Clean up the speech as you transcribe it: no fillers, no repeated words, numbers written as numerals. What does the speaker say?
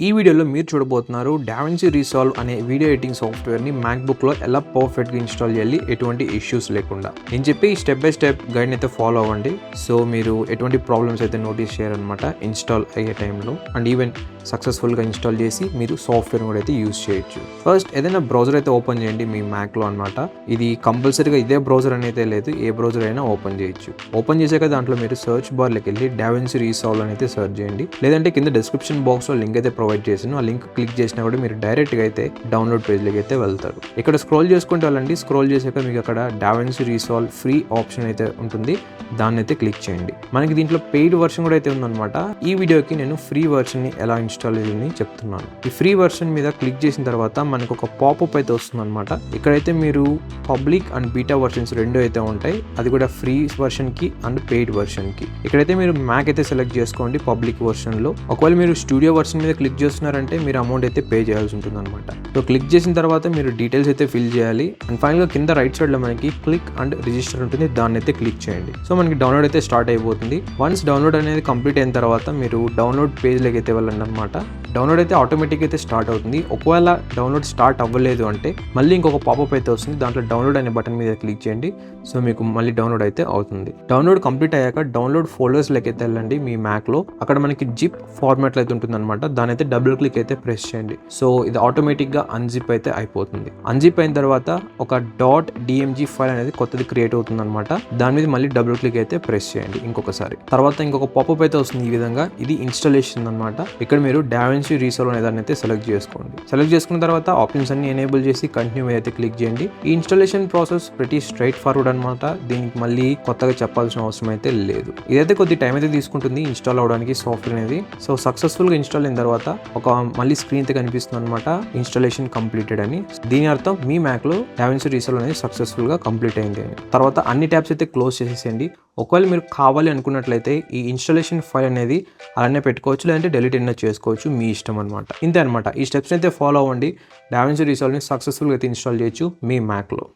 ఈ వీడియోలో మీరు చూడబోతున్నారు డావిన్సీ రీసాల్వ్ అనే వీడియో ఎడిటింగ్ సాఫ్ట్వేర్ని మ్యాక్బుక్లో ఎలా పర్ఫెక్ట్గా ఇన్స్టాల్ చేయాలి ఎటువంటి ఇష్యూస్ లేకుండా. నేను చెప్పి స్టెప్ బై స్టెప్ గైడ్ అయితే ఫాలో అవ్వండి. సో మీరు ఎటువంటి ప్రాబ్లమ్స్ అయితే నోటీస్ చేయరనమాట ఇన్స్టాల్ అయ్యే టైంలో. అండ్ ఈవెన్ సక్సెస్ఫుల్గా ఇన్స్టాల్ చేసి మీరు సాఫ్ట్వేర్ కూడా అయితే యూజ్ చేయొచ్చు. ఫస్ట్ ఏదైనా బ్రౌజర్ అయితే ఓపెన్ చేయండి మీ మ్యాక్లో అనమాట. ఇది కంపల్సరీగా ఇదే బ్రౌజర్ అనేది లేదు, ఏ బ్రౌజర్ అయినా ఓపెన్ చేయొచ్చు. ఓపెన్ చేసాక దాంట్లో మీరు సర్చ్ బార్లోకి వెళ్ళి డావిన్సీ రీసాల్వ్ అని అయితే సెర్చ్ చేయండి. లేదంటే కింద డిస్క్రిప్షన్ బాక్స్లో లింక్ అయితే ప్రొవైడ్ చేసాను. ఆ లింక్ క్లిక్ చేసినా కూడా మీరు డైరెక్ట్గా అయితే డౌన్లోడ్ పేజ్లోకి అయితే వెళ్తారు. ఇక్కడ స్క్రోల్ చేసుకుంటూ వెళ్ళండి. స్క్రోల్ చేసాక మీకు అక్కడ డావిన్సీ రీసాల్వ్ ఫ్రీ ఆప్షన్ అయితే ఉంటుంది, దాన్ని అయితే క్లిక్ చేయండి. మనకి దీంట్లో పెయిడ్ వర్షన్ కూడా అయితే ఉందన్నమాట. ఈ వీడియోకి నేను ఫ్రీ వర్షన్ని ఎలా ఇన్స్టాల్ చేయాలని చెప్తున్నాను. ఈ ఫ్రీ వర్షన్ మీద క్లిక్ చేసిన తర్వాత మనకు ఒక పాపప్ అయితే వస్తుంది అనమాట. ఇక్కడైతే మీరు పబ్లిక్ అండ్ బీటా వర్షన్స్ రెండు అయితే ఉంటాయి, అది కూడా ఫ్రీ వర్షన్ కి అండ్ పెయిడ్ వర్షన్ కి. ఇక్కడైతే మీరు మ్యాక్ అయితే సెలెక్ట్ చేసుకోండి పబ్లిక్ వర్షన్ లో. ఒకవేళ మీరు స్టూడియో వర్షన్ మీద క్లిక్ చేస్తున్నారంటే మీరు అమౌంట్ అయితే పే చేయాల్సి ఉంటుంది అనమాట. సో క్లిక్ చేసిన తర్వాత మీరు డీటెయిల్స్ అయితే ఫిల్ చేయాలి. అండ్ ఫైనల్ గా కింద రైట్ సైడ్ లో మనకి క్లిక్ అండ్ రిజిస్టర్ ఉంటుంది, దాన్ని అయితే క్లిక్ చేయండి. సో మనకి డౌన్లోడ్ అయితే స్టార్ట్ అయిపోతుంది. వన్స్ డౌన్లోడ్ అనేది కంప్లీట్ అయిన తర్వాత మీరు డౌన్లోడ్ పేజ్ లోకి అయితే వెళ్ళండి అనమాట. డౌన్లోడ్ అయితే ఆటోమేటిక్ అయితే స్టార్ట్ అవుతుంది. ఒకవేళ డౌన్లోడ్ స్టార్ట్ అవ్వలేదు అంటే మళ్ళీ ఇంకొక పాపప్ అయితే వస్తుంది, దాంట్లో డౌన్లోడ్ అనే బటన్ మీద క్లిక్ చేయండి. సో మీకు మళ్ళీ డౌన్లోడ్ అయితే అవుతుంది. డౌన్లోడ్ కంప్లీట్ అయ్యాక డౌన్లోడ్ ఫోల్డర్స్ లోకి అయితే వెళ్ళండి మీ మ్యాక్ లో. అక్కడ మనకి జిప్ ఫార్మాట్ అయితే ఉంటుంది అనమాట, దాని అయితే డబుల్ క్లిక్ అయితే ప్రెస్ చేయండి. సో ఇది ఆటోమేటిక్ గా అన్జిప్ అయితే అయిపోతుంది. అన్జిప్ అయిన తర్వాత ఒక .dmg ఫైల్ అనేది కొత్తది క్రియేట్ అవుతుంది అనమాట. దాని మీద మళ్ళీ డబుల్ క్లిక్ అయితే ప్రెస్ చేయండి ఇంకొకసారి. తర్వాత ఇంకొక పాపప్ అయితే వస్తుంది ఈ విధంగా. ఇది ఇన్స్టాలేషన్ అనమాట. ఇక్కడ మీరు డావిన్సీ రీసాల్వ్ అనే దాన్ని అయితే సెలెక్ట్ చేసుకోండి. సెలెక్ట్ చేసుకున్న తర్వాత ఆప్షన్స్ అన్ని ఎనేబుల్ చేసి కంటిన్యూ మీద అయితే క్లిక్ చేయండి. ఈ ఇన్స్టాలేషన్ ప్రాసెస్ ప్రతి స్ట్రైట్ ఫార్వర్డ్ అనమాట. దీనికి మళ్ళీ కొత్తగా చెప్పాల్సిన అవసరం అయితే లేదు. ఇదైతే కొద్ది టైం అయితే తీసుకుంటుంది ఇన్స్టాల్ అవడానికి సాఫ్ట్వేర్ అనేది. సో సక్సెస్ఫుల్ గా ఇన్స్టాల్ అయిన తర్వాత ఒక మళ్ళీ స్క్రీన్ అయితే కనిపిస్తుంది అనమాట, ఇన్స్టాలేషన్ కంప్లీటెడ్ అని. దీని అర్థం మీ మ్యాక్ లో డావిన్సీ రీసాల్వ్ అనేది సక్సెస్ఫుల్ గా కంప్లీట్ అయింది అని. తర్వాత అన్ని ట్యాబ్స్ అయితే క్లోజ్ చేసేసేయండి. ఒకవేళ మీరు కావాలి అనుకున్నట్లయితే ఈ ఇన్స్టాలేషన్ ఫైల్ అనేది అలానే పెట్టుకోవచ్చు, లేదంటే డెలీట్ అయినా చేసుకోవచ్చు, మీ ఇష్టం అనమాట. ఇంతే అనమాట. ఈ స్టెప్స్ అయితే ఫాలో అవ్వండి. డావిన్సీ రీసాల్వ్ని సక్సెస్ఫుల్గా అయితే ఇన్స్టాల్ చేయొచ్చు మీ మ్యాక్లో.